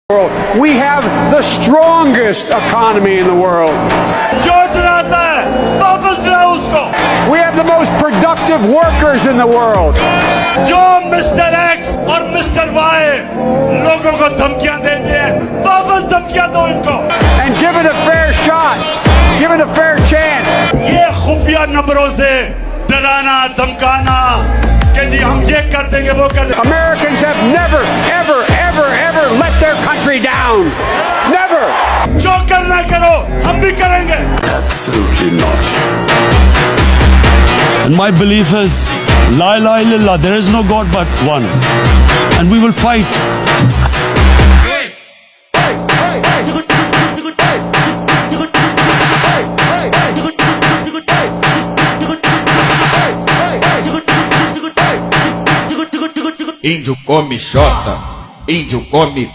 We have the strongest economy in the world. We have the most productive workers in the world. जो mister x और mister Y लोगों को धमकियां देते हैं, वापस धमकियां दो इनको। And give it a fair shot. Give it a fair chance. ये खुफिया नंबरों से डराना धमकाना कि जी हम ये कर देंगे वो कर देंगे। Americans have never, ever, ever, ever let their country down. Never. जो करना करो, हम भी करेंगे। Absolutely not. And my belief is, La ilaha illallah, there is no God but one. And we will fight. Índio come xota, índio come